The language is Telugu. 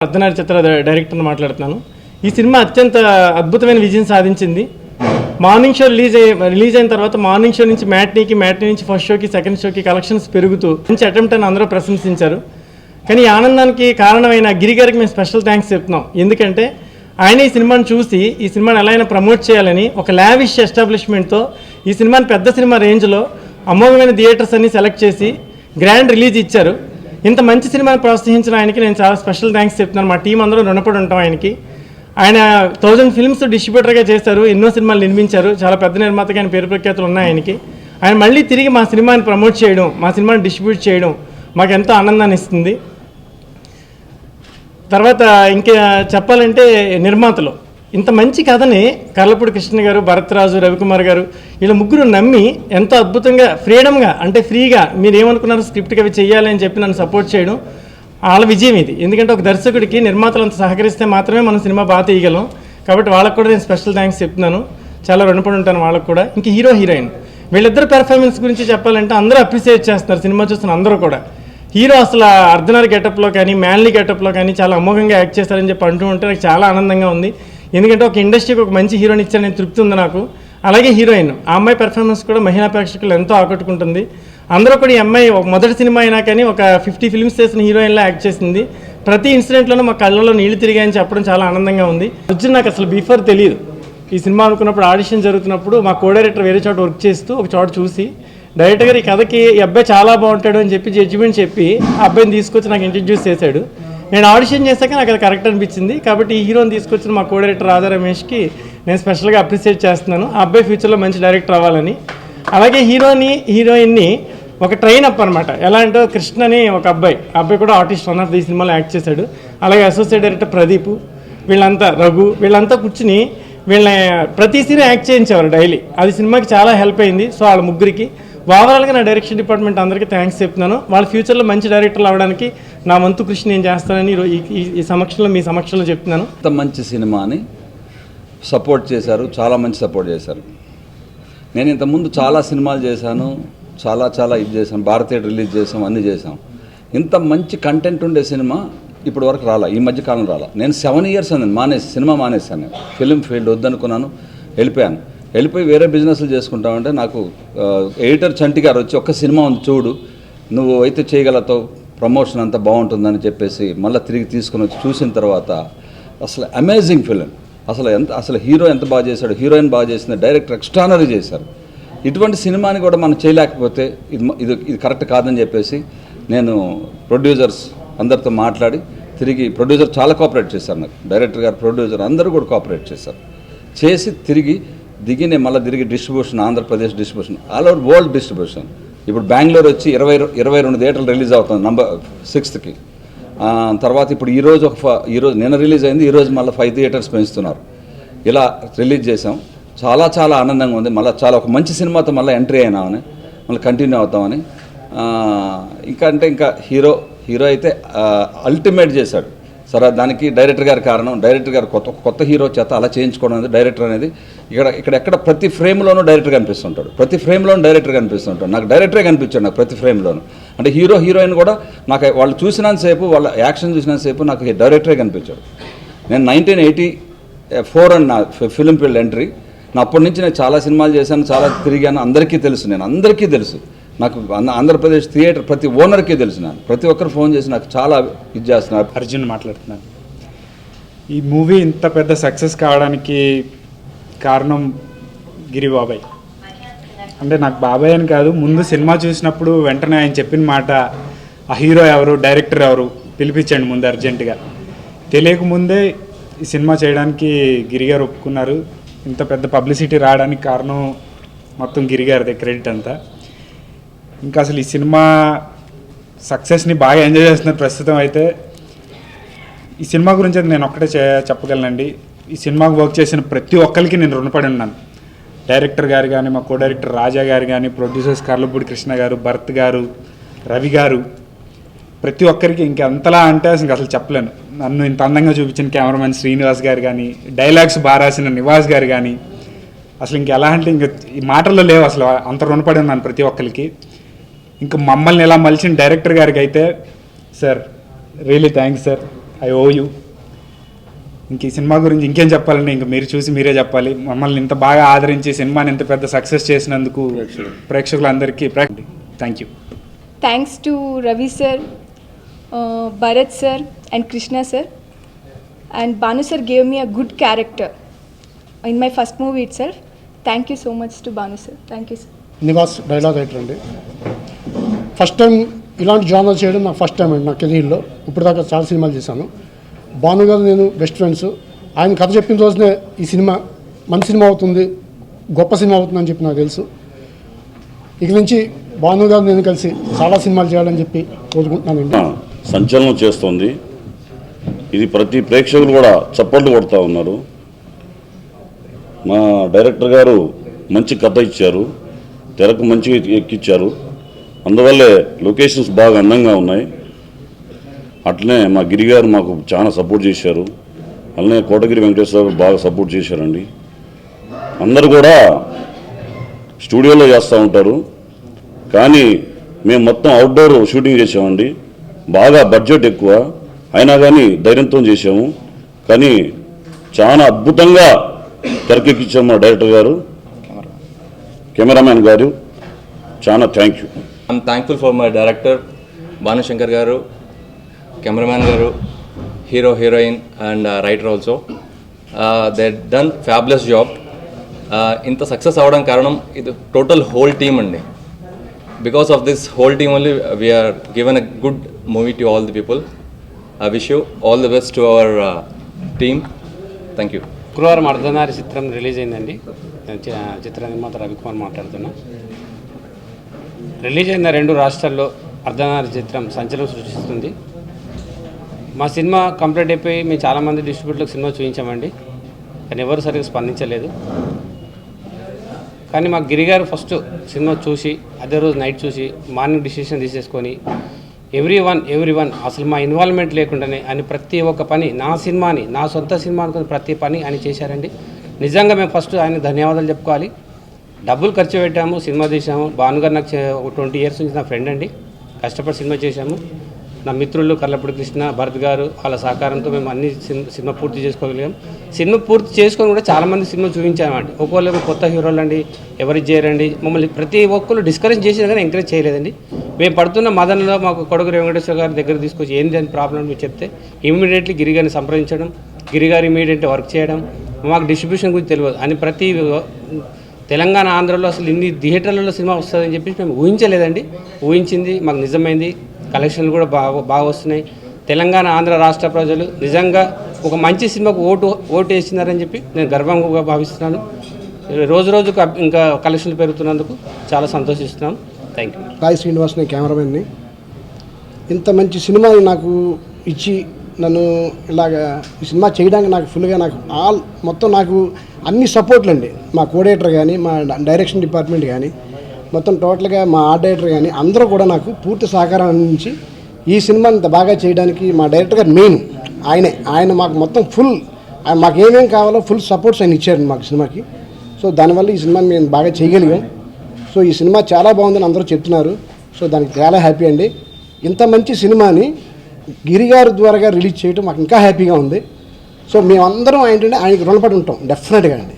అర్ధనారి చిత్ర డైరెక్టర్ని మాట్లాడుతున్నాను. ఈ సినిమా అత్యంత అద్భుతమైన విజయం సాధించింది. మార్నింగ్ షో రిలీజ్ అయిన తర్వాత మార్నింగ్ షో నుంచి మ్యాట్నీ నుంచి ఫస్ట్ షోకి సెకండ్ షోకి కలెక్షన్స్ పెరుగుతూ మంచి అటెంప్ట్ అని అందరూ ప్రశంసించారు. కానీ ఈ ఆనందానికి కారణమైన గిరి గారికి మేము స్పెషల్ థ్యాంక్స్ చెప్తున్నాం. ఎందుకంటే ఆయన ఈ సినిమాను చూసి ఈ సినిమాని ఎలా అయినా ప్రమోట్ చేయాలని ఒక లావిష్ ఎస్టాబ్లిష్మెంట్తో ఈ సినిమాని పెద్ద సినిమా రేంజ్లో అమోఘమైన థియేటర్స్ అన్ని సెలెక్ట్ చేసి గ్రాండ్ రిలీజ్ ఇచ్చారు. ఇంత మంచి సినిమాని ప్రోత్సహించిన ఆయనకి నేను చాలా స్పెషల్ థ్యాంక్స్ చెప్తున్నాను. మా టీం అందరూ రుణపడి ఉంటాం ఆయనకి. ఆయన 1000 ఫిల్మ్స్ డిస్ట్రిబ్యూటర్గా చేశారు, ఎన్నో సినిమాలు నిర్మించారు, చాలా పెద్ద నిర్మాతగా ఆయన పేరు ప్రఖ్యాతులు ఉన్నాయి ఆయనకి. ఆయన మళ్ళీ తిరిగి మా సినిమాని ప్రమోట్ చేయడం, మా సినిమాని డిస్ట్రిబ్యూట్ చేయడం మాకు ఎంతో ఆనందాన్ని ఇస్తుంది. తర్వాత ఇంకా చెప్పాలంటే నిర్మాతలు ఇంత మంచి కథని కర్లపూడి కృష్ణ గారు, భరత్రాజు, రవికుమార్ గారు వీళ్ళ ముగ్గురు నమ్మి ఎంతో అద్భుతంగా ఫ్రీడమ్గా అంటే ఫ్రీగా మీరు ఏమనుకున్నారు స్క్రిప్ట్కి అవి చేయాలి అని చెప్పి నన్ను సపోర్ట్ చేయడం వాళ్ళ విజయం ఇది. ఎందుకంటే ఒక దర్శకుడికి నిర్మాతలు అంత సహకరిస్తే మాత్రమే మనం సినిమా బాగా తీయగలం. కాబట్టి వాళ్ళకు కూడా నేను స్పెషల్ థ్యాంక్స్ చెప్తున్నాను, చాలా రుణపడి ఉంటాను వాళ్ళకు కూడా. ఇంక హీరో హీరోయిన్ వీళ్ళిద్దరు పెర్ఫార్మెన్స్ గురించి చెప్పాలంటే అందరూ అప్రిషియేట్ చేస్తున్నారు. సినిమా చూస్తున్న అందరూ కూడా హీరో అసలు ఆర్డినరీ గెటప్లో కానీ మ్యాన్లీ గెటప్లో కానీ చాలా అమోఘంగా యాక్ట్ చేస్తారని చెప్పి అంటూ ఉంటే నాకు చాలా ఆనందంగా ఉంది. ఎందుకంటే ఒక ఇండస్ట్రీకి ఒక మంచి హీరోని ఇచ్చారని తృప్తి ఉంది నాకు. అలాగే హీరోయిన్ ఆ అమ్మాయి పెర్ఫార్మెన్స్ కూడా మహిళా ప్రేక్షకులు ఎంతో ఆకట్టుకుంటుంది. అందరూ కూడా ఈ అమ్మాయి మొదటి సినిమా అయినా కానీ ఒక 50 ఫిల్మ్స్ చేసిన హీరోయిన్లా యాక్ట్ చేసింది. ప్రతి ఇన్సిడెంట్లోనూ మా కళ్ళలో నీళ్లు తిరిగాయని చెప్పడం చాలా ఆనందంగా ఉంది. అర్జున్ నాకు అసలు బిఫోర్ తెలియదు. ఈ సినిమా అనుకున్నప్పుడు ఆడిషన్ జరుగుతున్నప్పుడు మా కో డైరెక్టర్ వేరే చోట వర్క్ చేస్తూ ఒక చోట చూసి డైరెక్టర్ గారు ఈ కథకి ఈ అబ్బాయి చాలా బాగుంటాడు అని చెప్పి జడ్జిమెంట్ చెప్పి ఆ అబ్బాయిని తీసుకొచ్చి నాకు ఇంట్రడ్యూస్ చేశాడు. నేను ఆడిషన్ చేశాక నాకు అది కరెక్ట్ అనిపించింది. కాబట్టి ఈ హీరోని తీసుకొచ్చిన మా కో డైరెక్టర్ రాధా రమేష్కి నేను స్పెషల్గా అప్రిషియేట్ చేస్తున్నాను. ఆ అబ్బాయి ఫ్యూచర్లో మంచి డైరెక్టర్ అవ్వాలని. అలాగే హీరోయిన్ని ఒక ట్రైన్ అప్ అనమాట. ఎలా అంటే కృష్ణ అని ఒక అబ్బాయి కూడా ఆర్టిస్ట్ వన్ ఆఫ్ ది సినిమాలో యాక్ట్ చేశాడు. అలాగే అసోసియేట్ డైరెక్టర్ ప్రదీప్, వీళ్ళంతా వీళ్ళంతా కూర్చుని వీళ్ళని ప్రతి సీన్ యాక్ట్ చేయించేవారు డైలీ. అది సినిమాకి చాలా హెల్ప్ అయింది. సో వాళ్ళ ముగ్గురికి ఓవరాల్గా నా డైరెక్షన్ డిపార్ట్మెంట్ అందరికీ థ్యాంక్స్ చెప్తున్నాను. వాళ్ళ ఫ్యూచర్లో మంచి డైరెక్టర్లు అవ్వడానికి నా వంతు కృషి నేను చేస్తానని ఈ సమక్షంలో మీ సమక్షంలో చెప్తున్నాను. ఇంత మంచి సినిమాని సపోర్ట్ చేశారు, చాలా మంచి సపోర్ట్ చేశారు. నేను ఇంతకుముందు చాలా సినిమాలు చేశాను, చాలా ఇది చేశాను, భారతీయ రిలీజ్ చేసాం, అన్నీ చేసాం. ఇంత మంచి కంటెంట్ ఉండే సినిమా ఇప్పటి వరకు రాలా, ఈ మధ్య కాలం రాలా. నేను 7 ఇయర్స్ అండి సినిమా మానేశాను. నేను ఫిలిం ఫీల్డ్ వద్దనుకున్నాను, వెళ్ళిపోయి వేరే బిజినెస్లు చేసుకుంటామంటే నాకు ఎడిటర్ చంటి గారు వచ్చి ఒక్క సినిమా ఉంది చూడు, నువ్వు అయితే చేయగలతావు, ప్రమోషన్ అంతా బాగుంటుందని చెప్పేసి మళ్ళీ తిరిగి తీసుకుని వచ్చి చూసిన తర్వాత అసలు అమేజింగ్ ఫిలిం. అసలు హీరో ఎంత బాగా చేశాడు, హీరోయిన్ బాగా చేసింది, డైరెక్టర్ ఎక్స్ట్రానరీ చేశారు. ఇటువంటి సినిమాని కూడా మనం చేయలేకపోతే ఇది కరెక్ట్ కాదని చెప్పేసి నేను ప్రొడ్యూసర్స్ అందరితో మాట్లాడి తిరిగి ప్రొడ్యూసర్ చాలా కోఆపరేట్ చేశారు నాకు. డైరెక్టర్ గారు, ప్రొడ్యూసర్ అందరూ కూడా కోఆపరేట్ చేసి తిరిగి నేను మళ్ళీ తిరిగి distribution, Andhra Pradesh distribution, all over world distribution. ఇప్పుడు బెంగళూరు వచ్చి 22 థియేటర్లు రిలీజ్ అవుతుంది నంబర్ 6th. తర్వాత ఇప్పుడు ఈరోజు నిన్న రిలీజ్ అయింది, ఈరోజు మళ్ళీ 5 థియేటర్స్ పెంచుతున్నారు. ఇలా రిలీజ్ చేసాం. చాలా ఆనందంగా ఉంది. మళ్ళీ ఒక మంచి సినిమాతో మళ్ళీ ఎంట్రీ అయినామని, మళ్ళీ కంటిన్యూ అవుతామని. ఇంకా హీరో అయితే అల్టిమేట్ చేశాడు. సరే, దానికి డైరెక్టర్ గారి కారణం. డైరెక్టర్ గారు కొత్త హీరో చేత అలా చేయించుకోవడం అనేది డైరెక్టర్ అనేది ఇక్కడ ప్రతి ఫ్రేమ్లోనూ డైరెక్టర్ కనిపిస్తుంటాడు. నాకు డైరెక్టరే కనిపించాడు నాకు ప్రతి ఫ్రేమ్లోనూ. అంటే హీరోయిన్ కూడా నాకు వాళ్ళు చూసినంతసేపు, వాళ్ళ యాక్షన్ చూసినంతసేపు నాకు డైరెక్టరే కనిపించాడు. నేను 1984 అని నా ఫిలిం ఫీల్డ్ ఎంట్రీ. అప్పటి నుంచి నేను చాలా సినిమాలు చేశాను, చాలా తిరిగాను. అందరికీ తెలుసు నాకు ఆంధ్రప్రదేశ్ థియేటర్ ప్రతి ఓనర్కి తెలుసు. నాకు ప్రతి ఒక్కరు ఫోన్ చేసి నాకు చాలా ఇది చేస్తున్నారు. అర్జున్ మాట్లాడుతున్నాను. ఈ మూవీ ఇంత పెద్ద సక్సెస్ కావడానికి కారణం గిరి బాబాయ్. అంటే నాకు బాబాయ్ అని కాదు, ముందు సినిమా చూసినప్పుడు వెంటనే ఆయన చెప్పిన మాట, ఆ హీరో ఎవరు, డైరెక్టర్ ఎవరు పిలిపించండి ముందు అర్జెంటుగా. తెలియకముందే ఈ సినిమా చేయడానికి గిరిగారు ఒప్పుకున్నారు. ఇంత పెద్ద పబ్లిసిటీ రావడానికి కారణం మొత్తం గిరిగారిదే క్రెడిట్ అంతా. ఇంకా అసలు ఈ సినిమా సక్సెస్ని బాగా ఎంజాయ్ చేస్తున్నారు ప్రస్తుతం. అయితే ఈ సినిమా గురించి నేను ఒక్కటే చెప్పగలనండి. ఈ సినిమాకు వర్క్ చేసిన ప్రతి ఒక్కరికి నేను రుణపడి ఉన్నాను. డైరెక్టర్ గారు కానీ, మా కో డైరెక్టర్ రాజా గారు కానీ, ప్రొడ్యూసర్స్ కర్లపూడి కృష్ణ గారు, భరత్ గారు, రవి గారు, ప్రతి ఒక్కరికి ఇంకెంతలా అంటే అసలు చెప్పలేను. నన్ను ఇంత అందంగా చూపించిన కెమెరామెన్ శ్రీనివాస్ గారు కానీ, డైలాగ్స్ బాగా రాసిన నివాస్ గారు కానీ, అసలు ఇంకెలా అంటే ఈ మాటల్లో లేవు. అసలు అంత రుణపడి ఉన్నాను ప్రతి ఒక్కరికి. ఇంకా మమ్మల్ని ఇలా మలిచిన డైరెక్టర్ గారికి అయితే sir really thanks sir. I owe you. ఇంక ఈ సినిమా గురించి ఇంకేం చెప్పాలండి, ఇంక మీరు చూసి మీరే చెప్పాలి. మమ్మల్ని ఇంత బాగా ఆదరించి సినిమాని ఇంత పెద్ద సక్సెస్ చేసినందుకు ప్రేక్షకులందరికీ thank you. Thanks to Ravi sir, Bharat sir and Krishna sir, and Banu sir gave me a good character in my first movie itself. Thank you so much to Banu sir. Thank you sir. Nivas dialogue writer అండి. ఫస్ట్ టైం ఇలాంటి జానర్ చేయడం నాకు ఫస్ట్ టైం అండి నా కెరీర్లో. ఇప్పటిదాకా చాలా సినిమాలు చేశాను. భాను గారు నేను బెస్ట్ ఫ్రెండ్స్. ఆయన కథ చెప్పిన రోజునే ఈ సినిమా మంచి సినిమా అవుతుంది, గొప్ప సినిమా అవుతుంది అని చెప్పి నాకు తెలుసు. ఇక నుంచి భాను గారు నేను కలిసి చాలా సినిమాలు చేయాలని చెప్పి కోరుకుంటున్నానండి. సంచలనం చేస్తోంది ఇది. ప్రతి ప్రేక్షకులు కూడా చప్పట్లు కొడుతూ ఉన్నారు. మా డైరెక్టర్ గారు మంచి కథ ఇచ్చారు, తెరకు మంచిగా ఎక్కిచ్చారు. అందువల్లే లొకేషన్స్ బాగా అందంగా ఉన్నాయి. అట్లనే మా గిరి గారు మాకు చాలా సపోర్ట్ చేశారు. అలానే కోటగిరి వెంకటేశ్వర బాగా సపోర్ట్ చేశారండి. అందరూ కూడా స్టూడియోలో చేస్తూ ఉంటారు, కానీ మేము మొత్తం అవుట్డోర్ షూటింగ్ చేసామండి. బాగా బడ్జెట్ ఎక్కువ అయినా కానీ ధైర్యంతో చేసాము. కానీ చాలా అద్భుతంగా తెరకెక్కించాము మా డైరెక్టర్ గారు, కెమెరామ్యాన్ గారు. చాలా thank you. I'm thankful for my director, Banu Shankar garu, cameraman garu, hero, heroine and writer also. They done fabulous job. Inta success avadam karanam idu total whole team andi. Because of this whole team only we are given a good movie to all the people. I wish you all the best to our team. Thank you. శుక్రవారం అర్ధనారి చిత్రం రిలీజ్ అయిందండి. చిత్ర నిర్మాత రవికుమార్ మాట్లాడుతున్నా. రిలీజ్ అయిన 2 రాష్ట్రాల్లో అర్ధనారి చిత్రం సంచలనం సృష్టిస్తుంది. మా సినిమా కంప్లీట్ అయిపోయి మేము చాలామంది డిస్ట్రిబ్యూటర్లకు సినిమా చూపించామండి, కానీ ఎవరు సరిగ్గా స్పందించలేదు. కానీ మా గిరిగారు ఫస్ట్ సినిమా చూసి అదే రోజు నైట్ చూసి మార్నింగ్ డిసిషన్ తీసేసుకొని ఎవ్రీ వన్ అసలు మా ఇన్వాల్వ్మెంట్ లేకుండానే ఆయన ప్రతి ఒక్క పని నా సినిమాని నా సొంత సినిమా అనుకుని ప్రతి పని ఆయన చేశారండి. నిజంగా మేము ఫస్ట్ ఆయనకు ధన్యవాదాలు చెప్పుకోవాలి. డబ్బులు ఖర్చు పెట్టాము, సినిమా తీసాము. భానుగారు నాకు 20 years నుంచి నా ఫ్రెండ్ అండి. కష్టపడి సినిమా చేశాము. నా మిత్రులు కర్లపూడి కృష్ణ, భరత్ గారు వాళ్ళ సహకారంతో మేము అన్ని సినిమా పూర్తి చేసుకోగలిగాం. సినిమా పూర్తి చేసుకొని కూడా చాలామంది సినిమా చూపించామండి. ఒక్కొక్కరు కొత్త హీరోలు అండి, ఎవరికి చేయరండి. మమ్మల్ని ప్రతి ఒక్కరు డిస్కరేజ్ చేసినా కానీ ఎంకరేజ్ చేయలేదండి. మేము పడుతున్న మదనలో మాకు కొడుకు వెంకటేశ్వర గారి దగ్గర తీసుకొచ్చి ఏంటి అని ప్రాబ్లం మీరు చెప్తే ఇమీడియట్లీ గిరిగారిని సంప్రదించడం, గిరిగారు ఇమీడియట్లీ వర్క్ చేయడం. మాకు డిస్ట్రిబ్యూషన్ గురించి తెలియదు అని ప్రతి తెలంగాణ ఆంధ్రలో అసలు ఇన్ని థియేటర్లలో సినిమా వస్తుందని చెప్పి మేము ఊహించలేదండి. ఊహించింది మాకు నిజమైంది. కలెక్షన్లు కూడా బాగా వస్తున్నాయి. తెలంగాణ ఆంధ్ర రాష్ట్ర ప్రజలు నిజంగా ఒక మంచి సినిమాకు ఓటు వేసినారని చెప్పి నేను గర్వంగా భావిస్తున్నాను. రోజు రోజుకు ఇంకా కలెక్షన్లు పెరుగుతున్నందుకు చాలా సంతోషిస్తున్నాను. Thank you. రాయ్ శ్రీనివాస్ నేను కెమెరామెన్ని. ఇంత మంచి సినిమా నాకు ఇచ్చి నన్ను ఇలాగా ఈ సినిమా చేయడానికి నాకు ఫుల్గా నాకు మొత్తం నాకు అన్ని సపోర్ట్లు అండి. మా కోఆర్డినేటర్ కానీ, మా డైరెక్షన్ డిపార్ట్మెంట్ కానీ, మొత్తం టోటల్గా మా ఆర్ట్ డైరెక్టర్ కానీ అందరూ కూడా నాకు పూర్తి సహకారం అందించి ఈ సినిమాని ఇంత బాగా చేయడానికి మా డైరెక్టర్ గారు మెయిన్ ఆయన మాకు మొత్తం ఫుల్ మాకు ఏమేమి కావాలో ఫుల్ సపోర్ట్స్ ఆయన ఇచ్చారు మాకు సినిమాకి. సో దానివల్ల ఈ సినిమాని మేము బాగా చేయగలిగాం. సో ఈ సినిమా చాలా బాగుందని అందరూ చెప్తున్నారు. సో దానికి చాలా హ్యాపీ అండి. ఇంత మంచి సినిమాని గిరిగారు ద్వారా రిలీజ్ చేయడం మాకు ఇంకా హ్యాపీగా ఉంది. సో మేమందరం ఏంటంటే ఆయనకి రుణపడి ఉంటాం డెఫినెట్గా అండి.